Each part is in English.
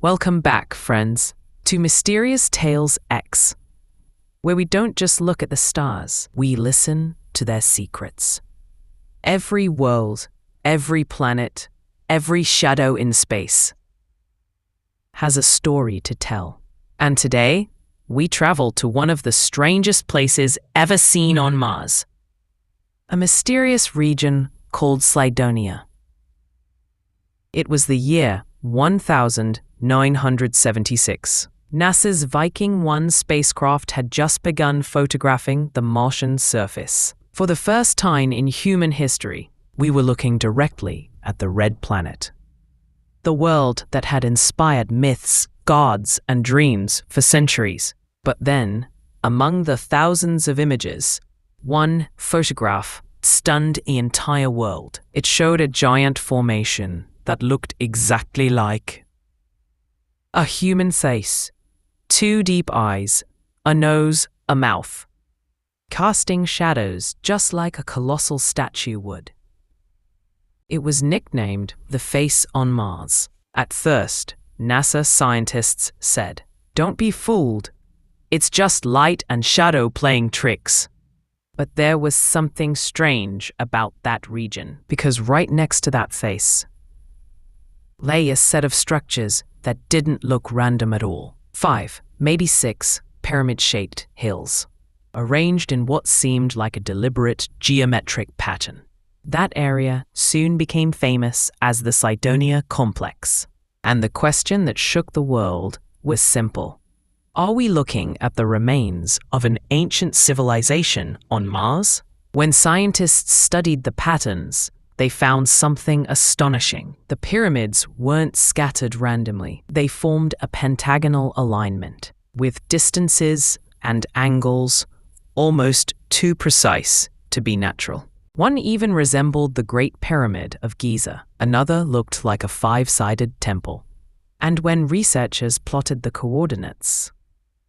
Welcome back, friends, to Mysterious Tales X, where we don't just look at the stars, we listen to their secrets. Every world, every planet, every shadow in space has a story to tell. And today, we travel to one of the strangest places ever seen on Mars, a mysterious region called Cydonia. It was the year 1976. NASA's Viking 1 spacecraft had just begun photographing the Martian surface. For the first time in human history, we were looking directly at the red planet. The world that had inspired myths, gods, and dreams for centuries. But then, among the thousands of images, one photograph stunned the entire world. It showed a giant formation that looked exactly like a human face, two deep eyes, a nose, a mouth, casting shadows just like a colossal statue would. It was nicknamed the face on Mars. At first, NASA scientists said, "Don't be fooled. It's just light and shadow playing tricks." But there was something strange about that region, because right next to that face lay a set of structures that didn't look random at all. 5, maybe 6 pyramid-shaped hills, arranged in what seemed like a deliberate geometric pattern. That area soon became famous as the Cydonia complex. And the question that shook the world was simple. Are we looking at the remains of an ancient civilization on Mars? When scientists studied the patterns, they found something astonishing. The pyramids weren't scattered randomly. They formed a pentagonal alignment, with distances and angles almost too precise to be natural. One even resembled the Great Pyramid of Giza. Another looked like a 5-sided temple. And when researchers plotted the coordinates,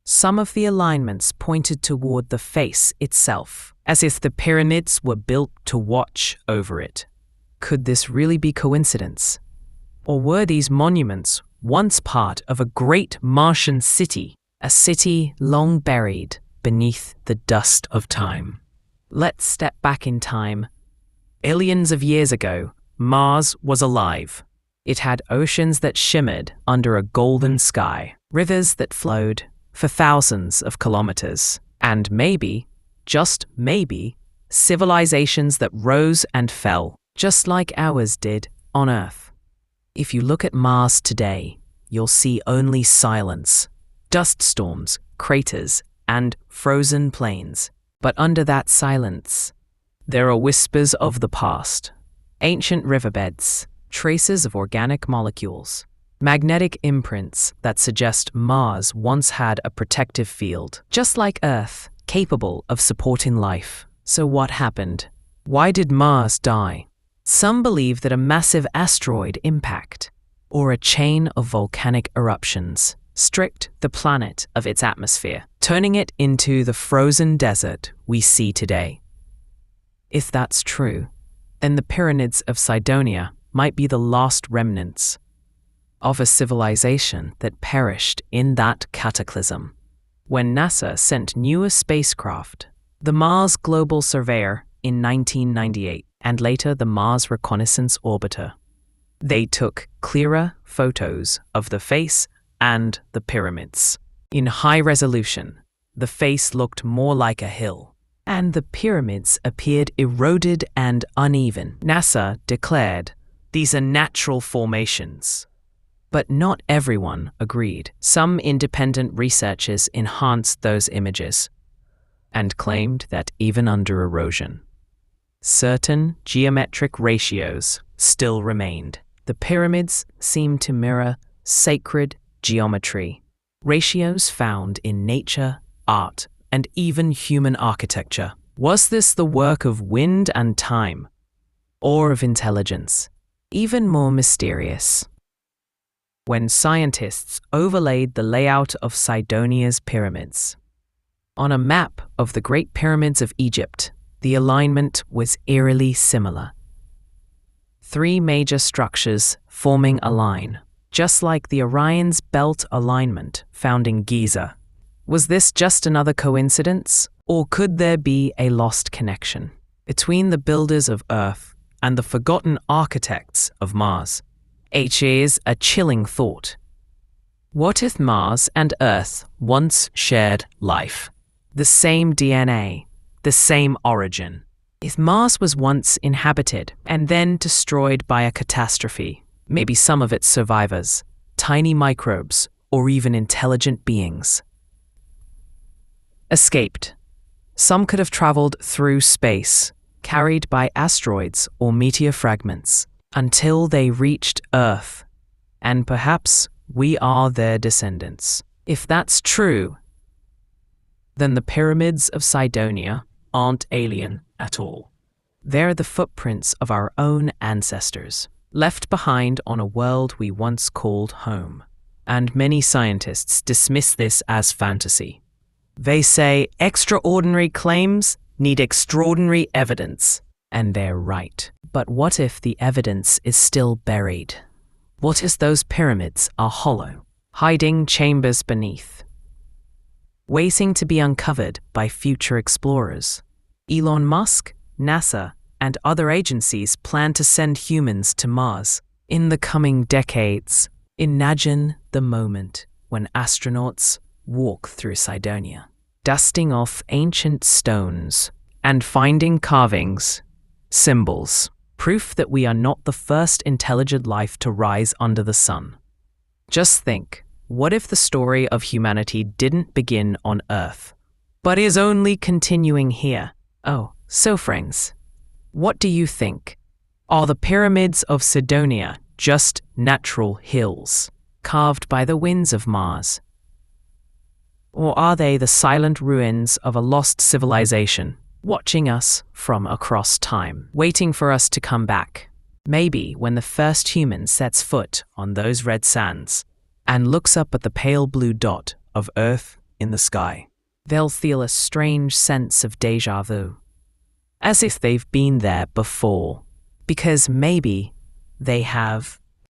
some of the alignments pointed toward the face itself, as if the pyramids were built to watch over it. Could this really be coincidence? Or were these monuments once part of a great Martian city, a city long buried beneath the dust of time? Let's step back in time. Billions of years ago, Mars was alive. It had oceans that shimmered under a golden sky, rivers that flowed for thousands of kilometers, and maybe, just maybe, civilizations that rose and fell, just like ours did on Earth. If you look at Mars today, you'll see only silence, dust storms, craters, and frozen plains. But under that silence, there are whispers of the past, ancient riverbeds, traces of organic molecules, magnetic imprints that suggest Mars once had a protective field, just like Earth, capable of supporting life. So what happened? Why did Mars die? Some believe that a massive asteroid impact or a chain of volcanic eruptions stripped the planet of its atmosphere, turning it into the frozen desert we see today. If that's true, then the pyramids of Cydonia might be the last remnants of a civilization that perished in that cataclysm. When NASA sent newer spacecraft, the Mars Global Surveyor in 1998, and later the Mars Reconnaissance Orbiter, they took clearer photos of the face and the pyramids. In high resolution, the face looked more like a hill, and the pyramids appeared eroded and uneven. NASA declared these are natural formations. But not everyone agreed. Some independent researchers enhanced those images and claimed that even under erosion, certain geometric ratios still remained. The pyramids seemed to mirror sacred geometry, ratios found in nature, art, and even human architecture. Was this the work of wind and time, or of intelligence? Even more mysterious, when scientists overlaid the layout of Cydonia's pyramids on a map of the Great Pyramids of Egypt, the alignment was eerily similar. 3 major structures forming a line, just like the Orion's belt alignment found in Giza. Was this just another coincidence, or could there be a lost connection between the builders of Earth and the forgotten architects of Mars? H is a chilling thought. What if Mars and Earth once shared life? The same DNA, the same origin. If Mars was once inhabited and then destroyed by a catastrophe, maybe some of its survivors, tiny microbes, or even intelligent beings, escaped. Some could have traveled through space, carried by asteroids or meteor fragments, until they reached Earth, and perhaps we are their descendants. If that's true, then the pyramids of Cydonia aren't alien at all. They're the footprints of our own ancestors, left behind on a world we once called home. And many scientists dismiss this as fantasy. They say extraordinary claims need extraordinary evidence, and they're right. But what if the evidence is still buried? What if those pyramids are hollow, hiding chambers beneath, waiting to be uncovered by future explorers? Elon Musk, NASA, and other agencies plan to send humans to Mars in the coming decades. Imagine the moment when astronauts walk through Cydonia, dusting off ancient stones and finding carvings, symbols, proof that we are not the first intelligent life to rise under the sun. Just think, what if the story of humanity didn't begin on Earth, but is only continuing here? Oh, so friends, what do you think? Are the pyramids of Cydonia just natural hills carved by the winds of Mars? Or are they the silent ruins of a lost civilization, watching us from across time, waiting for us to come back? Maybe when the first human sets foot on those red sands and looks up at the pale blue dot of Earth in the sky, they'll feel a strange sense of déjà vu, as if they've been there before, because maybe they have